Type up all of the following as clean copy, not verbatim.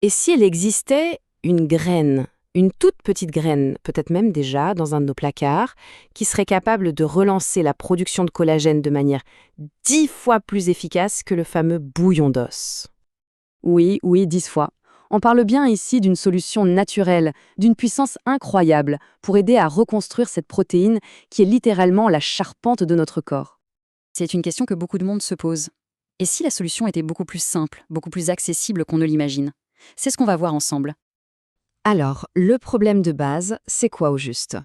Et si elle existait une graine, une toute petite graine, peut-être même déjà dans un de nos placards, qui serait capable de relancer la production de collagène de manière 10 fois plus efficace que le fameux bouillon d'os? Oui, oui, 10 fois. On parle bien ici d'une solution naturelle, d'une puissance incroyable pour aider à reconstruire cette protéine qui est littéralement la charpente de notre corps. C'est une question que beaucoup de monde se pose. Et si la solution était beaucoup plus simple, beaucoup plus accessible qu'on ne l'imagine? C'est ce qu'on va voir ensemble. Alors, le problème de base, c'est quoi au juste?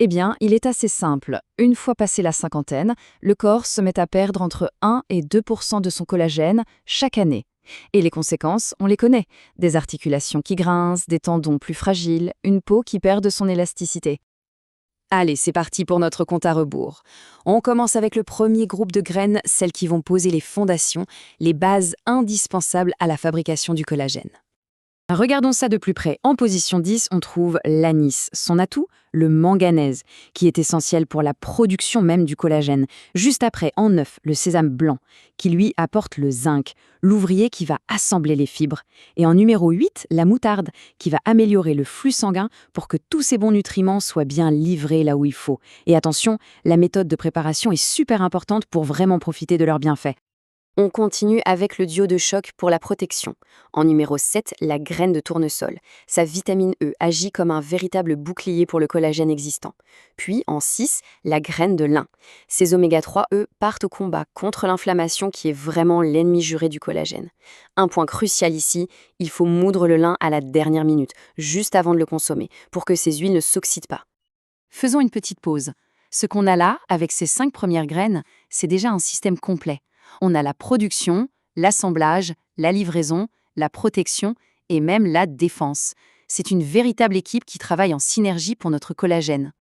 Eh bien, il est assez simple. Une fois passé la cinquantaine, le corps se met à perdre entre 1 et 2% de son collagène chaque année. Et les conséquences, on les connaît. Des articulations qui grincent, des tendons plus fragiles, une peau qui perd de son élasticité. Allez, c'est parti pour notre compte à rebours. On commence avec le premier groupe de graines, celles qui vont poser les fondations, les bases indispensables à la fabrication du collagène. Regardons ça de plus près. En position 10, on trouve l'anis. Son atout, le manganèse, qui est essentiel pour la production même du collagène. Juste après, en 9, le sésame blanc, qui lui apporte le zinc, l'ouvrier qui va assembler les fibres. Et en numéro 8, la moutarde, qui va améliorer le flux sanguin pour que tous ces bons nutriments soient bien livrés là où il faut. Et attention, la méthode de préparation est super importante pour vraiment profiter de leurs bienfaits. On continue avec le duo de choc pour la protection. En numéro 7, la graine de tournesol. Sa vitamine E agit comme un véritable bouclier pour le collagène existant. Puis, en 6, la graine de lin. Ses oméga 3, eux, partent au combat contre l'inflammation qui est vraiment l'ennemi juré du collagène. Un point crucial ici, il faut moudre le lin à la dernière minute, juste avant de le consommer, pour que ces huiles ne s'oxydent pas. Faisons une petite pause. Ce qu'on a là, avec ces 5 premières graines, c'est déjà un système complet. On a la production, l'assemblage, la livraison, la protection et même la défense. C'est une véritable équipe qui travaille en synergie pour notre collagène.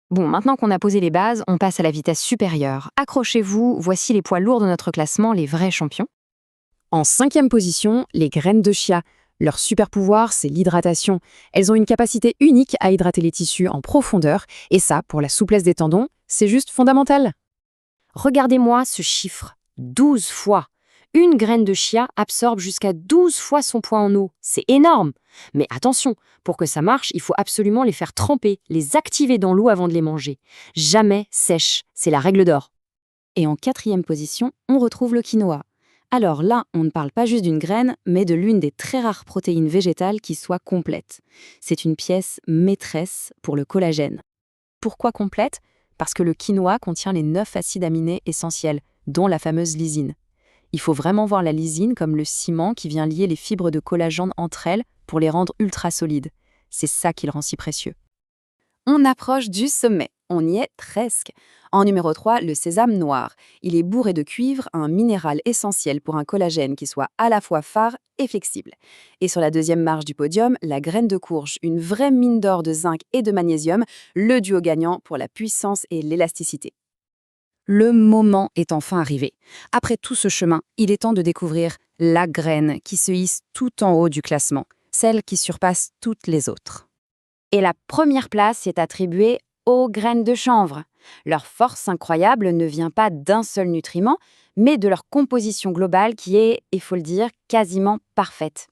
Bon, maintenant qu'on a posé les bases, on passe à la vitesse supérieure. Accrochez-vous, voici les poids lourds de notre classement, les vrais champions. En 5e position, les graines de chia. Leur super pouvoir, c'est l'hydratation. Elles ont une capacité unique à hydrater les tissus en profondeur, et ça, pour la souplesse des tendons, c'est juste fondamental. Regardez-moi ce chiffre. 12 fois. Une graine de chia absorbe jusqu'à 12 fois son poids en eau. C'est énorme. Mais attention, pour que ça marche, il faut absolument les faire tremper, les activer dans l'eau avant de les manger. Jamais sèche, c'est la règle d'or. Et en 4e position, on retrouve le quinoa. Alors là, on ne parle pas juste d'une graine, mais de l'une des très rares protéines végétales qui soit complète. C'est une pièce maîtresse pour le collagène. Pourquoi complète? Parce que le quinoa contient les 9 acides aminés essentiels, dont la fameuse lysine. Il faut vraiment voir la lysine comme le ciment qui vient lier les fibres de collagène entre elles pour les rendre ultra solides. C'est ça qui le rend si précieux. On approche du sommet. On y est presque. En numéro 3, le sésame noir. Il est bourré de cuivre, un minéral essentiel pour un collagène qui soit à la fois phare et flexible. Et sur la deuxième marche du podium, la graine de courge, une vraie mine d'or de zinc et de magnésium, le duo gagnant pour la puissance et l'élasticité. Le moment est enfin arrivé. Après tout ce chemin, il est temps de découvrir la graine qui se hisse tout en haut du classement, celle qui surpasse toutes les autres. Et la première place est attribuée aux graines de chanvre. Leur force incroyable ne vient pas d'un seul nutriment, mais de leur composition globale qui est, il faut le dire, quasiment parfaite.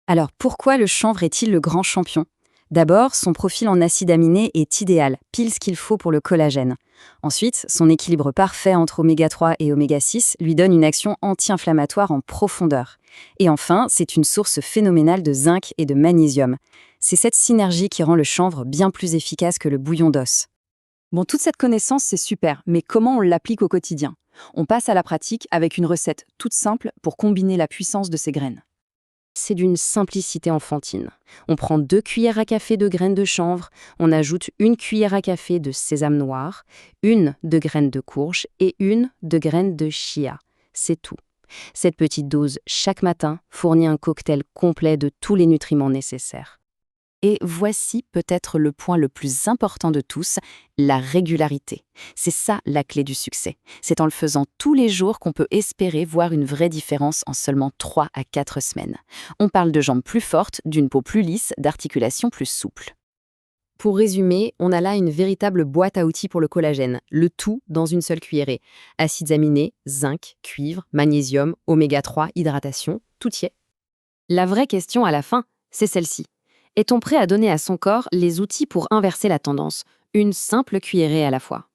Alors pourquoi le chanvre est-il le grand champion? D'abord, son profil en acides aminés est idéal, pile ce qu'il faut pour le collagène. Ensuite, son équilibre parfait entre oméga 3 et oméga 6 lui donne une action anti-inflammatoire en profondeur. Et enfin, c'est une source phénoménale de zinc et de magnésium. C'est cette synergie qui rend le chanvre bien plus efficace que le bouillon d'os. Bon, toute cette connaissance, c'est super, mais comment on l'applique au quotidien? On passe à la pratique avec une recette toute simple pour combiner la puissance de ces graines. C'est d'une simplicité enfantine. On prend 2 cuillères à café de graines de chanvre, on ajoute 1 cuillère à café de sésame noir, 1 de graines de courge et 1 de graines de chia. C'est tout. Cette petite dose chaque matin fournit un cocktail complet de tous les nutriments nécessaires. Et voici peut-être le point le plus important de tous, la régularité. C'est ça la clé du succès. C'est en le faisant tous les jours qu'on peut espérer voir une vraie différence en seulement 3 à 4 semaines. On parle de jambes plus fortes, d'une peau plus lisse, d'articulations plus souples. Pour résumer, on a là une véritable boîte à outils pour le collagène, le tout dans une seule cuillerée. Acides aminés, zinc, cuivre, magnésium, oméga 3, hydratation, tout y est. La vraie question à la fin, c'est celle-ci. Est-on prêt à donner à son corps les outils pour inverser la tendance, une simple cuillerée à la fois?